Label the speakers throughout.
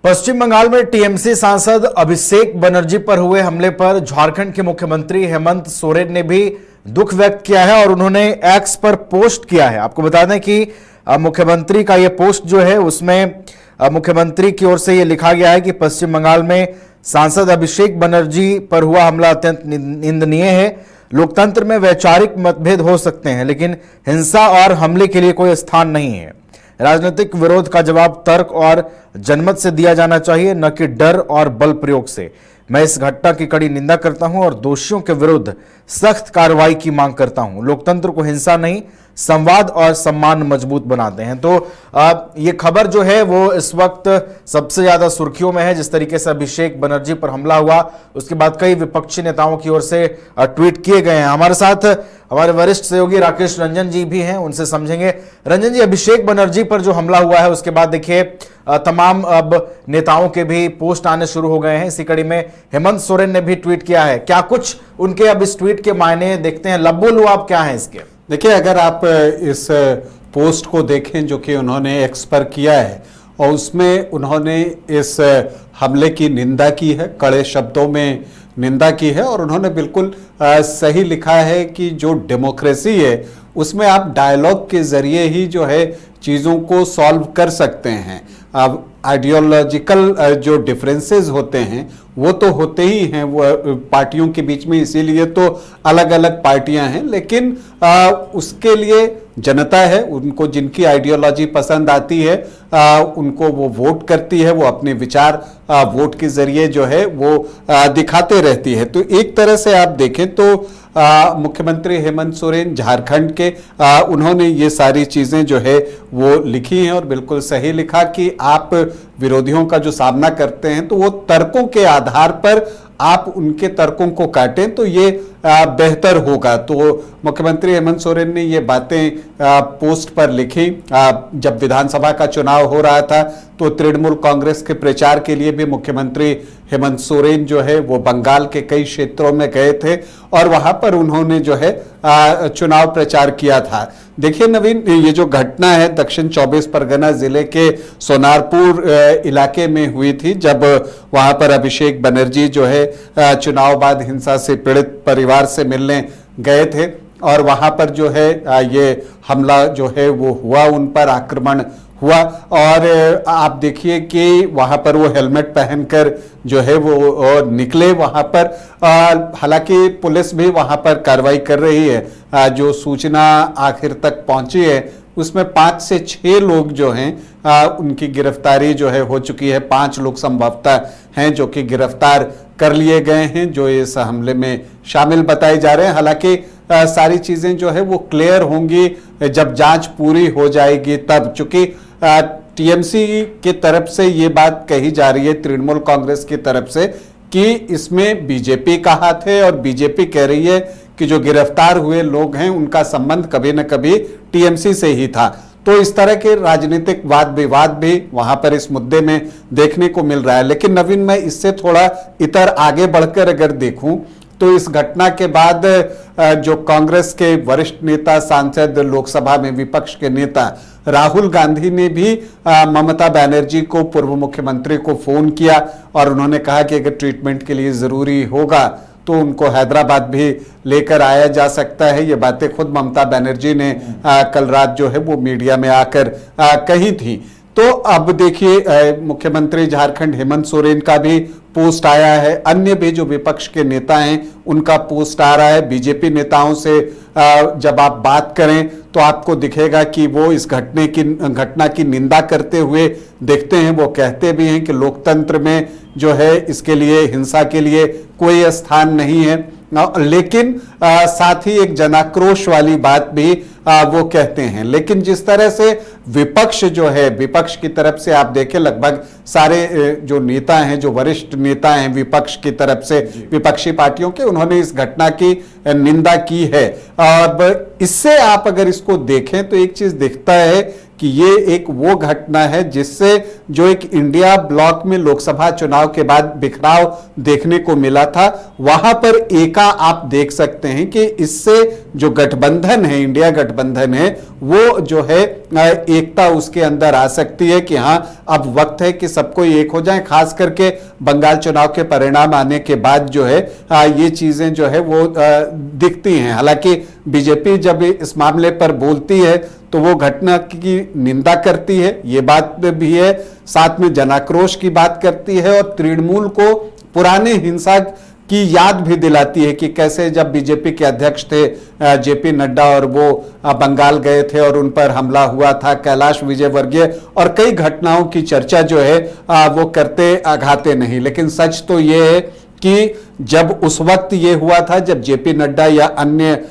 Speaker 1: पश्चिम बंगाल में टीएमसी सांसद अभिषेक बनर्जी पर हुए हमले पर झारखंड के मुख्यमंत्री हेमंत सोरेन ने भी दुख व्यक्त किया है और उन्होंने एक्स पर पोस्ट किया है। आपको बता दें कि मुख्यमंत्री का यह पोस्ट जो है उसमें मुख्यमंत्री की ओर से यह लिखा गया है कि पश्चिम बंगाल में सांसद अभिषेक बनर्जी पर हुआ हमला अत्यंत निंदनीय है। लोकतंत्र में वैचारिक मतभेद हो सकते हैं, लेकिन हिंसा और हमले के लिए कोई स्थान नहीं है। राजनीतिक विरोध का जवाब तर्क और जनमत से दिया जाना चाहिए, न कि डर और बल प्रयोग से। मैं इस घटना की कड़ी निंदा करता हूं और दोषियों के विरुद्ध सख्त कार्रवाई की मांग करता हूं। लोकतंत्र को हिंसा नहीं, संवाद और सम्मान मजबूत बनाते हैं। तो ये खबर जो है वो इस वक्त सबसे ज्यादा सुर्खियों में है। जिस तरीके से अभिषेक बनर्जी पर हमला हुआ, उसके बाद कई विपक्षी नेताओं की ओर से ट्वीट किए गए हैं। हमारे साथ हमारे वरिष्ठ सहयोगी राकेश रंजन जी भी हैं, उनसे समझेंगे। रंजन जी, अभिषेक बनर्जी पर जो हमला हुआ है उसके बाद देखिए तमाम अब नेताओं के भी पोस्ट आने शुरू हो गए हैं। इसी कड़ी में हेमंत सोरेन ने भी ट्वीट किया है। क्या कुछ उनके अब इस ट्वीट के मायने देखते हैं, लब्बो लुआब क्या है इसके?
Speaker 2: देखिए, अगर आप इस पोस्ट को देखें जो कि उन्होंने एक्स पर किया है, और उसमें उन्होंने इस हमले की निंदा की है, कड़े शब्दों में निंदा की है, और उन्होंने बिल्कुल सही लिखा है कि जो डेमोक्रेसी है उसमें आप डायलॉग के जरिए ही जो है चीज़ों को सॉल्व कर सकते हैं। अब आइडियोलॉजिकल जो डिफरेंसेस होते हैं वो तो होते ही हैं वो पार्टियों के बीच में, इसीलिए तो अलग अलग पार्टियां हैं, लेकिन उसके लिए जनता है, उनको जिनकी आइडियोलॉजी पसंद आती है उनको वो वोट करती है, वो अपने विचार वोट के जरिए जो है वो दिखाते रहती है। तो एक तरह से आप देखें तो मुख्यमंत्री हेमंत सोरेन झारखंड के उन्होंने ये सारी चीजें जो है वो लिखी हैं, और बिल्कुल सही लिखा कि आप विरोधियों का जो सामना करते हैं तो वो तर्कों के आधार पर आप उनके तर्कों को काटें तो ये बेहतर होगा। तो मुख्यमंत्री हेमंत सोरेन ने ये बातें पोस्ट पर लिखी। जब विधानसभा का चुनाव हो रहा था तो तृणमूल कांग्रेस के प्रचार के लिए भी मुख्यमंत्री हेमंत सोरेन जो है वो बंगाल के कई क्षेत्रों में गए थे और वहां पर उन्होंने जो है चुनाव प्रचार किया था। देखिए नवीन, ये जो घटना है दक्षिण 24 परगना जिले के सोनारपुर इलाके में हुई थी, जब वहां पर अभिषेक बनर्जी जो है चुनाव बाद हिंसा से पीड़ित परिवार से मिलने गए थे, और वहां पर जो है ये हमला जो है वो हुआ, उन पर आक्रमण हुआ। और आप देखिए कि वहां पर वो हेलमेट पहनकर जो है वो निकले वहां पर। हालांकि पुलिस भी वहां पर कार्रवाई कर रही है। जो सूचना आखिर तक पहुंची है उसमें 5 से 6 लोग जो हैं उनकी गिरफ्तारी जो है हो चुकी है। 5 लोग संभवतः हैं जो कि गिरफ्तार कर लिए गए हैं, जो इस हमले में शामिल बताए जा रहे हैं। हालांकि सारी चीजें जो है वो क्लियर होंगी जब जांच पूरी हो जाएगी तब। चूंकि टीएमसी की तरफ से ये बात कही जा रही है, तृणमूल कांग्रेस की तरफ से, कि इसमें बीजेपी का हाथ है, और बीजेपी कह रही है कि जो गिरफ्तार हुए लोग हैं उनका संबंध कभी न कभी टीएमसी से ही था। तो इस तरह के राजनीतिक वाद विवाद भी वहां पर इस मुद्दे में देखने को मिल रहा है। लेकिन नवीन, मैं इससे थोड़ा इतर आगे बढ़कर अगर देखूं तो इस घटना के बाद जो कांग्रेस के वरिष्ठ नेता, सांसद, लोकसभा में विपक्ष के नेता राहुल गांधी ने भी ममता बनर्जी को, पूर्व मुख्यमंत्री को फोन किया, और उन्होंने कहा कि अगर ट्रीटमेंट के लिए जरूरी होगा तो उनको हैदराबाद भी लेकर आया जा सकता है। ये बातें खुद ममता बनर्जी ने कल रात जो है वो मीडिया में आकर कही थी। तो अब देखिए मुख्यमंत्री झारखंड हेमंत सोरेन का भी पोस्ट आया है, अन्य भी जो विपक्ष के नेता हैं उनका पोस्ट आ रहा है। बीजेपी नेताओं से जब आप बात करें तो आपको दिखेगा कि वो इस घटना की निंदा करते हुए दिखते हैं। वो कहते भी हैं कि लोकतंत्र में जो है इसके लिए, हिंसा के लिए कोई स्थान नहीं है, लेकिन साथ ही एक जनाक्रोश वाली बात भी वो कहते हैं। लेकिन जिस तरह से विपक्ष जो है, विपक्ष की तरफ से आप देखें लगभग सारे जो नेता हैं, जो वरिष्ठ नेता हैं विपक्ष की तरफ से, विपक्षी पार्टियों के, उन्होंने इस घटना की निंदा की है। अब इससे आप अगर इसको देखें तो एक चीज दिखता है कि ये एक वो घटना है जिससे जो एक इंडिया ब्लॉक में लोकसभा चुनाव के बाद बिखराव देखने को मिला था, वहां पर एका आप देख सकते हैं कि इससे जो गठबंधन है, इंडिया गठबंधन गठबंधन है वो जो है एकता उसके अंदर आ सकती है कि हाँ अब वक्त है कि सबको एक हो जाए। खास करके बंगाल चुनाव के परिणाम आने के बाद जो है ये चीजें जो है वो दिखती हैं। हालांकि बीजेपी जब इस मामले पर बोलती है तो वो घटना की निंदा करती है, ये बात भी है, साथ में जनाक्रोश की बात करती है और तृणमूल को पुराने हिंसा की याद भी दिलाती है कि कैसे जब बीजेपी के अध्यक्ष थे जेपी नड्डा और वो बंगाल गए थे और उन पर हमला हुआ था, कैलाश विजयवर्गीय और कई घटनाओं की चर्चा जो है वो करते आघाते नहीं। लेकिन सच तो ये है कि जब उस वक्त ये हुआ था जब जेपी नड्डा या अन्य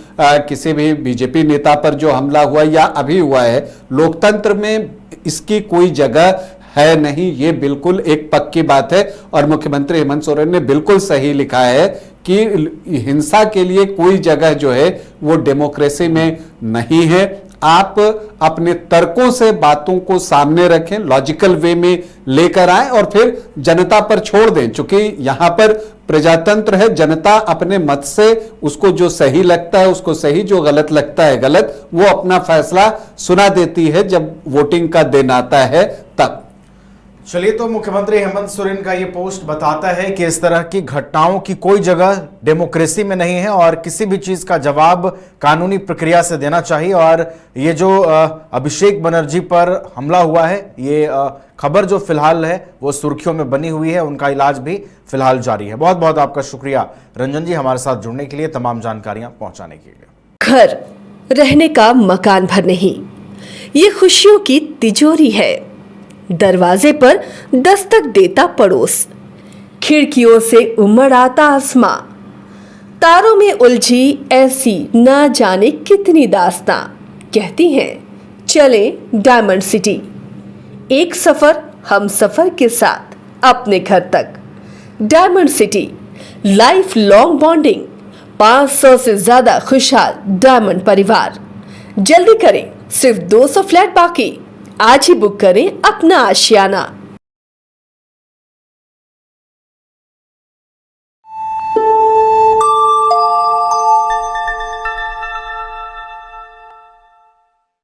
Speaker 2: किसी भी बीजेपी नेता पर जो हमला हुआ या अभी हुआ है, लोकतंत्र में इसकी कोई जगह है नहीं, ये बिल्कुल एक पक्की बात है। और मुख्यमंत्री हेमंत सोरेन ने बिल्कुल सही लिखा है कि हिंसा के लिए कोई जगह जो है वो डेमोक्रेसी में नहीं है। आप अपने तर्कों से बातों को सामने रखें, लॉजिकल वे में लेकर आएं और फिर जनता पर छोड़ दें। चूंकि यहां पर प्रजातंत्र है, जनता अपने मत से उसको जो सही लगता है उसको सही, जो गलत लगता है गलत, वो अपना फैसला सुना देती है जब वोटिंग का दिन आता है तब।
Speaker 1: चलिए, तो मुख्यमंत्री हेमंत सोरेन का ये पोस्ट बताता है कि इस तरह की घटनाओं की कोई जगह डेमोक्रेसी में नहीं है और किसी भी चीज का जवाब कानूनी प्रक्रिया से देना चाहिए। और ये जो अभिषेक बनर्जी पर हमला हुआ है, ये खबर जो फिलहाल है वो सुर्खियों में बनी हुई है, उनका इलाज भी फिलहाल जारी है। बहुत बहुत आपका शुक्रिया रंजन जी हमारे साथ जुड़ने के लिए, तमाम जानकारियां पहुंचाने के लिए।
Speaker 3: घर रहने का मकान भर नहीं, ये खुशियों की तिजोरी है। दरवाजे पर दस्तक देता पड़ोस, खिड़कियों से उमड़ आता आसमां, तारों में उलझी ऐसी ना जाने कितनी दास्तां। कहती हैं चले डायमंड सिटी, एक सफर हम सफर के साथ अपने घर तक। Diamond city, life long bonding, 500 से ज्यादा खुशहाल डायमंड परिवार। जल्दी करें, सिर्फ 200 फ्लैट बाकी। आज ही बुक करें अपना आशियाना।